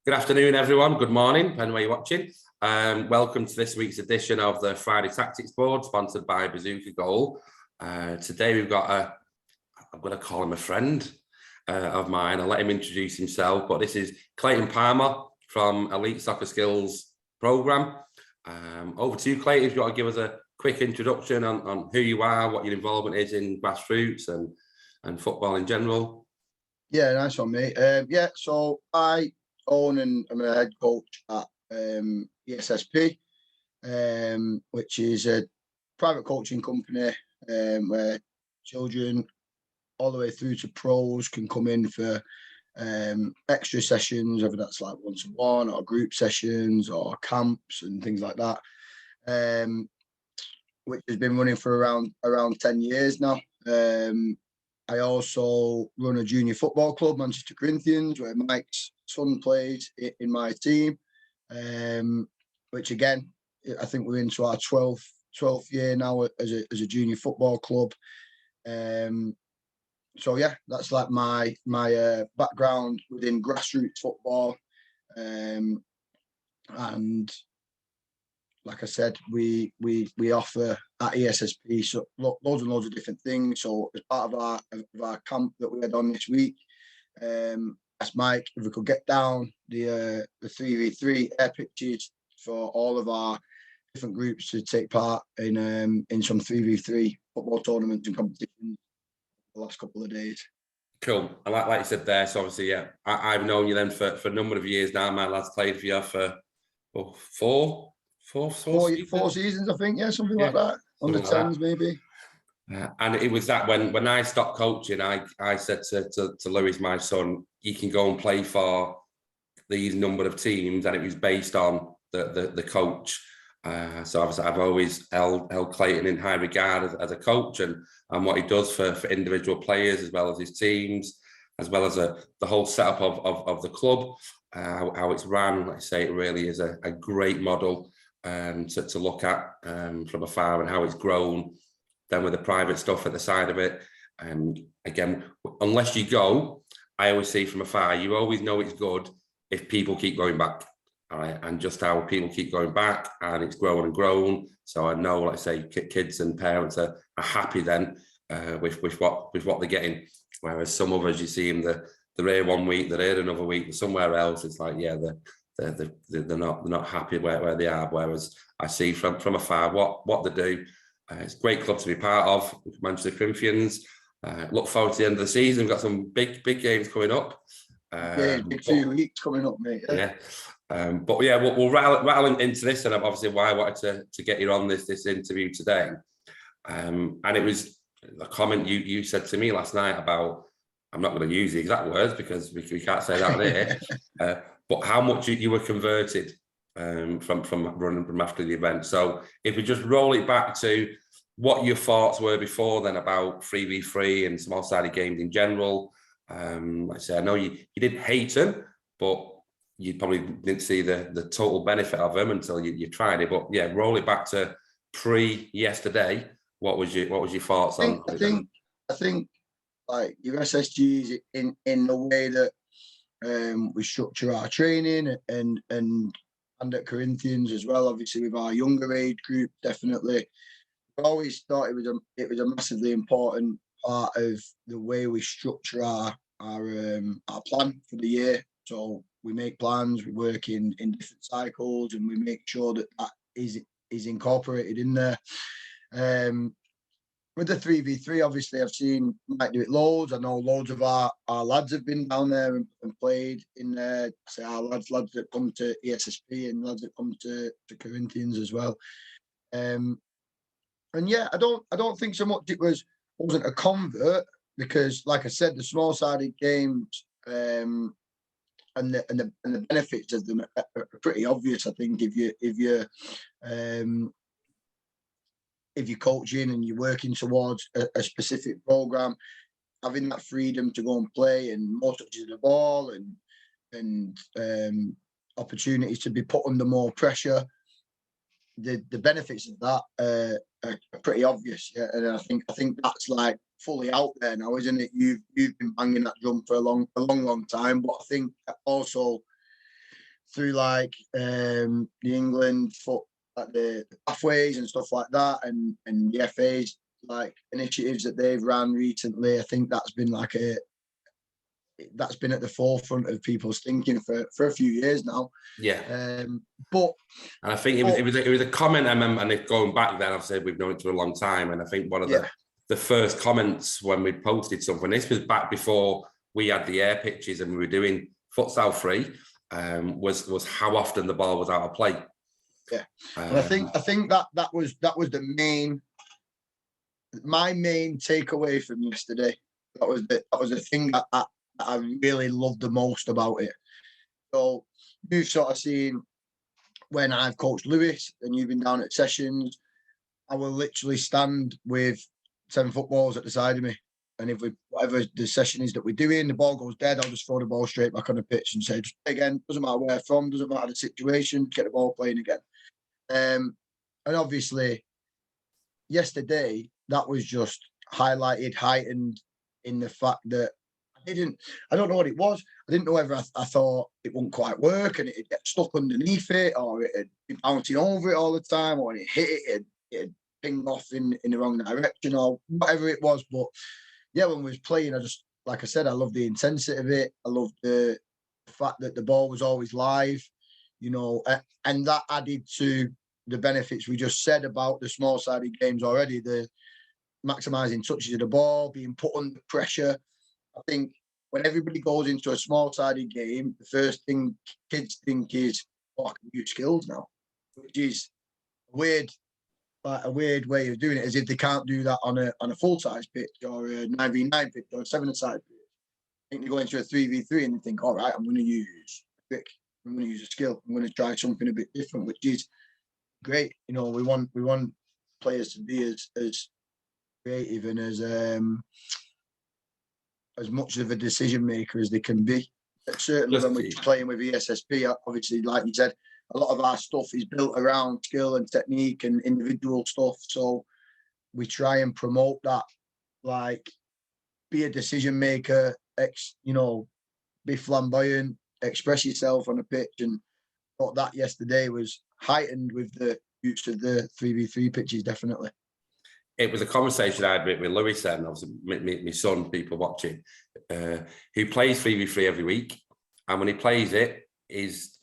Good afternoon, everyone. Good morning, depending on where you're watching. Welcome to this week's edition of the Friday Tactics Board, sponsored by Bazooka Goal. Today we've got I'm going to call him a friend of mine. I'll let him introduce himself, but this is Clayton Palmer from Elite Soccer Skills Programme. Over to you, Clayton, if you want to give us a quick introduction on who you are, what your involvement is in grassroots and football in general. Yeah, nice one, mate. So I own and I'm a head coach at ESSP, which is a private coaching company where children all the way through to pros can come in for extra sessions, whether that's like one-to-one or group sessions or camps and things like that, which has been running for around 10 years now. I also run a junior football club, Manchester Corinthians, where Mike's son plays in my team, which again, I think we're into our 12th year now as a junior football club. So yeah, that's like my background within grassroots football, and like I said, we offer at ESSP so loads and loads of different things. So as part of our camp that we had on this week, asked Mike if we could get down the 3v3 Airpitches for all of our different groups to take part in some 3v3 football tournaments and competitions the last couple of days. Cool. And like you said there, so obviously, yeah, I've known you then for a number of years now. My lad's played for you for four seasons, I think, something like that. Under 10s, maybe. And it was that when I stopped coaching, I said to Lewis, my son, you can go and play for these number of teams, and it was based on the coach. So obviously I've always held Clayton in high regard as a coach and what he does for individual players as well as his teams, as well as the whole setup of the club, how it's run. Like I say, it really is a great model to look at from afar, and how it's grown. Then with the private stuff at the side of it, again, unless you go, I always see from afar, you always know it's good if people keep going back. All right, and just how people keep going back, and it's grown and grown. So I know, like I say, kids and parents are happy then with what they're getting. Whereas some others, you see them, they're here one week, they're here another week, and somewhere else, it's like, yeah, they're not happy where they are. Whereas I see from afar what they do. It's a great club to be part of, Manchester Corinthians. Look forward to the end of the season. We've got some big games coming up. Big 2 weeks coming up, mate. Yeah. But yeah, we'll rattle into this, and obviously why I wanted to get you on this interview today. And it was a comment you said to me last night about, I'm not going to use the exact words because we can't say that here, but how much you were converted from running from after the event. So if we just roll it back to what your thoughts were before then about 3v3 and small-sided games in general. Like I say, I know you didn't hate them, but you probably didn't see the total benefit of them until you tried it. But yeah, roll it back to yesterday. What was your thoughts on? I think like your SSGs in the way that we structure our training and at Corinthians as well, obviously with our younger age group, definitely. I always thought it was a massively important part of the way we structure our plan for the year. So we make plans, we work in different cycles, and we make sure that is incorporated in there. With the 3v3, obviously, I've seen Mike do it loads. I know loads of our lads have been down there and played in there. Say our lads that come to ESSP and lads that come to Corinthians as well. And yeah, I don't think so much it wasn't a convert, because, like I said, the small-sided games and the benefits of them are pretty obvious. I think if you're coaching and you're working towards a specific program, having that freedom to go and play and more touches of the ball and opportunities to be put under more pressure, the benefits of that are pretty obvious. Yeah, and I think that's like fully out there now, isn't it? You've been banging that drum for a long time, but I think also through like the England foot, like the pathways and stuff like that, and the FA's like initiatives that they've ran recently. I think that's been like that's been at the forefront of people's thinking for a few years now. Yeah. But And I think it was a comment I remember, and going back then, I've said we've known it for a long time, and I think one of the first comments when we posted something, this was back before we had the Airpitches and we were doing futsal free, was how often the ball was out of play. Yeah, and I think that was my main takeaway from yesterday. That was the thing that I really loved the most about it. So you've sort of seen when I've coached Lewis and you've been down at sessions, I will literally stand with 7 footballs at the side of me. And if whatever the session is that we're doing, the ball goes dead, I'll just throw the ball straight back on the pitch and say, just play again, doesn't matter where from, doesn't matter the situation, get the ball playing again. And obviously, yesterday, that was just heightened in the fact that I don't know what it was. I didn't know whether I thought it wouldn't quite work and it'd get stuck underneath it, or it'd be bouncing over it all the time, or when it hit it, it'd ping off in the wrong direction, or whatever it was. But yeah, when we was playing, I just, like I said, I loved the intensity of it. I loved the fact that the ball was always live, and that added to the benefits we just said about the small-sided games already, the maximising touches of the ball, being put under pressure. I think when everybody goes into a small-sided game, the first thing kids think is, I can use skills now, which is weird way of doing it, as if they can't do that on a full-size pitch or a 9v9 pitch or a 7-a-side pitch. I think they go into a 3v3 and they think, all right, I'm going to use a trick, I'm going to use a skill, I'm going to try something a bit different, which is great. We want players to be as creative and as much of a decision maker as they can be. Certainly when we're playing with ESSP, obviously, like you said, a lot of our stuff is built around skill and technique and individual stuff. So we try and promote that, like, be a decision maker, be flamboyant, express yourself on a pitch. And thought that yesterday was heightened with the use of the 3v3 pitches, definitely. It was a conversation I had with Lewis and obviously my son, people watching, who plays 3v3 every week. And when he plays it, he's,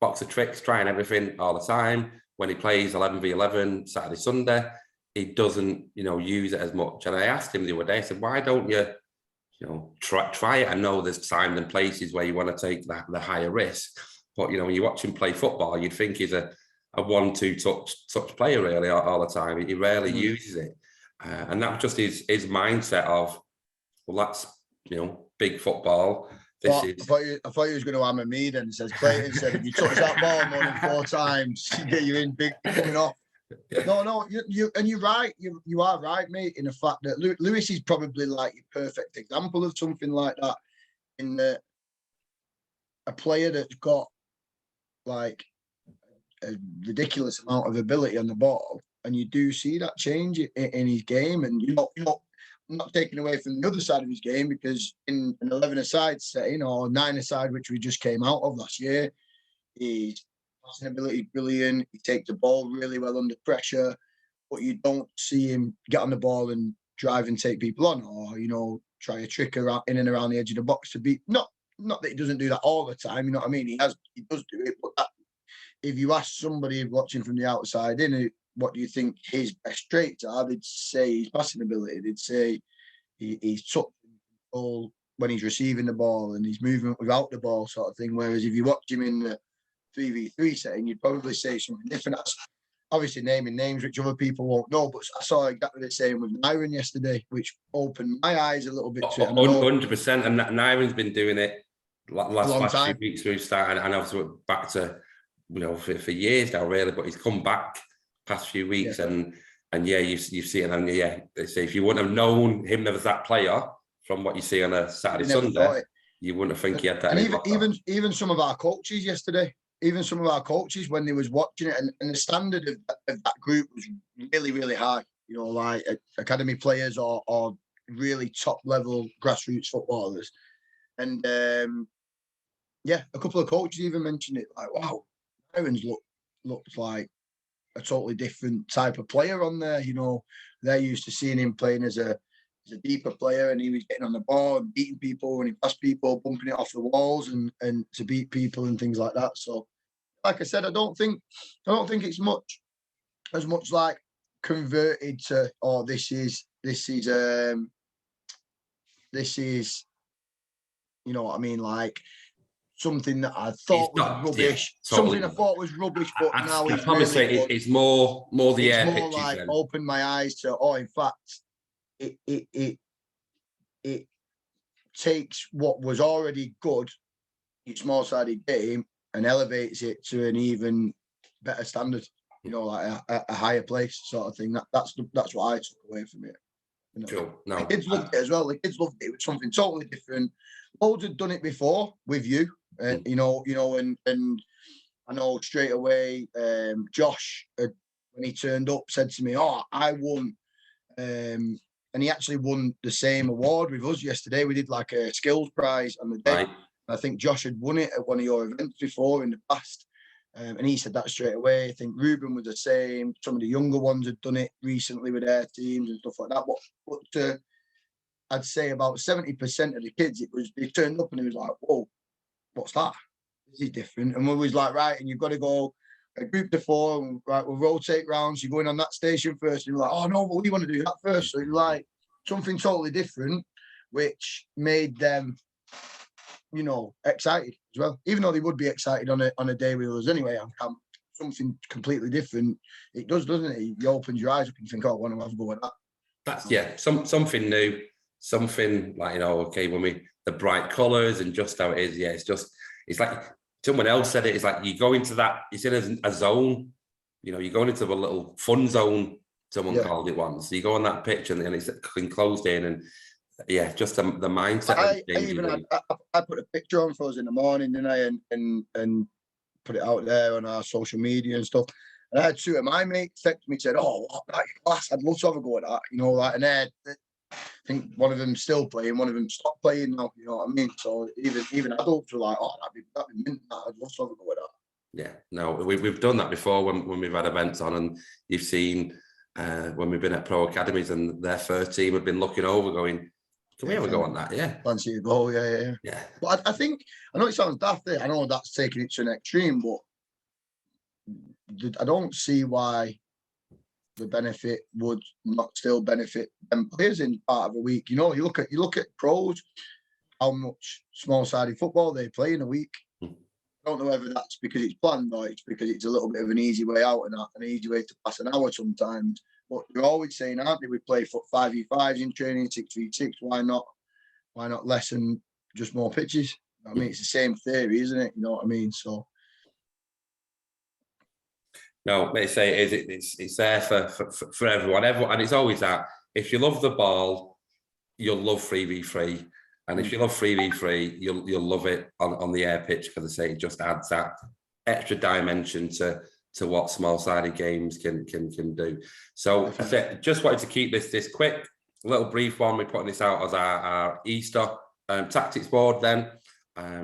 box of tricks, trying everything all the time. When he plays 11v11 Saturday, Sunday, he doesn't, use it as much. And I asked him the other day, I said, why don't you, try it? I know there's times and places where you want to take the higher risk. But, when you watch him play football, you'd think he's a 1-2 touch player really all the time. He rarely uses it. And that was just his mindset of, well, that's, big football. I thought you was going to hammer me then. Says Clayton said, if you touch that ball more than 4 times, you're in big coming off. No, you're right. You are right, mate, in the fact that Lewis is probably like your perfect example of something like that. In a player that's got like a ridiculous amount of ability on the ball, and you do see that change in his game. And I'm not taking away from the other side of his game, because in an 11-a-side setting or 9-a-side, which we just came out of last year, his passing ability is brilliant. He takes the ball really well under pressure, but you don't see him get on the ball and drive and take people on, or try a trick around in and around the edge of the box to beat. Not that he doesn't do that all the time. You know what I mean? He does do it, but if you ask somebody watching from the outside in, what do you think his best traits are? They'd say his passing ability. They'd say he's touch control when he's receiving the ball and his movement without the ball, sort of thing. Whereas if you watch him in the 3v3 setting, you'd probably say something different. That's obviously naming names which other people won't know, but I saw exactly the same with Nyron yesterday, which opened my eyes a little bit to it. 100%, and Nyron's been doing it last few weeks we've started, and obviously we're back to for years now really, but he's come back past few weeks, and you see it, and they say if you wouldn't have known him as that player from what you see on a Saturday, Sunday, you wouldn't think he had that. And even some of our coaches yesterday, when they was watching it, and the standard of that group was really, really high. Like academy players or really top level grassroots footballers, and yeah, a couple of coaches even mentioned it. Like, wow, Aaron's looked like a totally different type of player on there. You know, they're used to seeing him playing as a deeper player, and he was getting on the ball and beating people when he passed people, bumping it off the walls and to beat people and things like that. So, like I said, I don't think it's as much like converted to, oh, this is you know what I mean, like something that I thought was rubbish. Yeah, totally. Something I thought was rubbish, but now I'd it's probably really say good. it's more the It's air more pitches like then. opened my eyes to, oh, in fact, it takes what was already good, each small-sided game, and elevates it to an even better standard. You know, like a higher place sort of thing. That's what I took away from it. You know, Cool. No, the kids loved it as well. The kids loved it. It was something totally different. Loads had done it before with you, and you know, and I know straight away. Josh, when he turned up, said to me, "Oh, I won," and he actually won the same award with us yesterday. We did like a skills prize on the day. right. I think Josh had won it at one of your events before in the past. And he said that straight away. I think Ruben was the same. Some of the younger ones had done it recently with their teams and stuff like that. But I'd say about 70% of the kids, they turned up and it was like, whoa, what's that? This is different. And we was like, right, and you've got to go a group of four, and right, we'll rotate rounds. You're going on that station first. And you're like, oh no, but we want to do that first. So you're like something totally different, which made them, you know, excited as well. Even though they would be excited on a day with us anyway on camp, something completely different. It does, doesn't it? You open your eyes up and you think, oh, I want to have a go at that. That's something new, something like, you know, okay, the bright colours and just how it is. Yeah, it's like someone else said it. It's like you go into that. It's in a zone. You know, you're going into a little fun zone. Someone called it once. So you go on that pitch and it's enclosed in, and yeah, just the mindset. I put a picture on for us in the morning, didn't I? And put it out there on our social media and stuff. And I had two of my mates text me, said, "Oh, that class! I'd love to have a go at that." You know, like, and I think one of them still playing, one of them stopped playing now. You know what I mean? So even adults were like, "Oh, that'd be mint. I'd love to have a go at that." Yeah, no, we've done that before when we've had events on, and you've seen when we've been at pro academies and their first team have been looking over, going, "Can we ever go on that?" Yeah, fancy a go, yeah. But I think, I know it sounds daft. I know that's taking it to an extreme, but I don't see why the benefit would not still benefit them players in part of a week. You know, you look at pros, how much small-sided football they play in a week. I don't know whether that's because it's planned or it's because it's a little bit of an easy way out and an easy way to pass an hour sometimes. But they're always saying, aren't they, we play 5v5s in training, 6v6. Why not less and just more pitches? I mean, it's the same theory, isn't it? You know what I mean? So. No, they say it's there for everyone. And it's always that. If you love the ball, you'll love 3v3. And if you love 3v3, you'll love it on the air pitch, because I say it just adds that extra dimension to what small-sided games can do. So I said, just wanted to keep this quick, a little brief one. We're putting this out as our Easter tactics board then.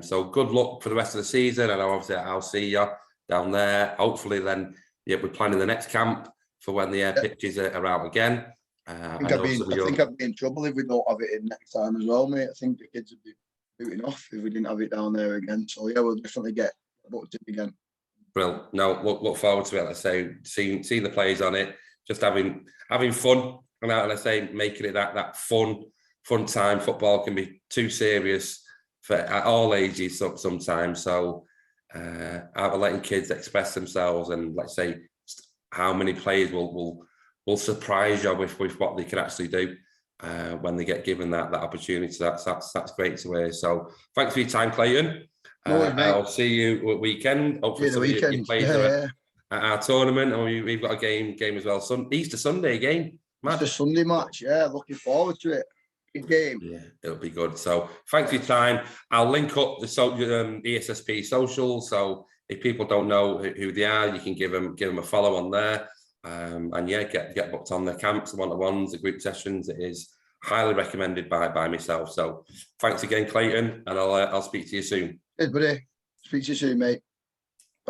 So good luck for the rest of the season, and obviously I'll see you down there. Hopefully then, yeah, we're planning the next camp for when the air pitches are out again. I think I'd be in trouble if we don't have it in next time as well, mate. I think the kids would be booting off if we didn't have it down there again. So yeah, we'll definitely get booked in again. Brilliant. No, look forward to it. Let's say seeing the players on it, just having fun, and let's say making it that fun time. Football can be too serious at all ages sometimes. So letting kids express themselves, and let's say how many players will surprise you with what they can actually do when they get given that opportunity. That's great to hear. So thanks for your time, Clayton. I'll see you at weekend. Hopefully, some of you players at our tournament, or we've got a game as well. Easter Sunday game. Easter Sunday match. Yeah, looking forward to it. Good game. Yeah, it'll be good. So thanks for your time. I'll link up the ESSP socials. So if people don't know who they are, you can give them a follow on there. And yeah, get booked on the camps, the one-to-ones, the group sessions. It is highly recommended by myself. So thanks again, Clayton, and I'll speak to you soon. Cheers, buddy. Speak to you soon, mate.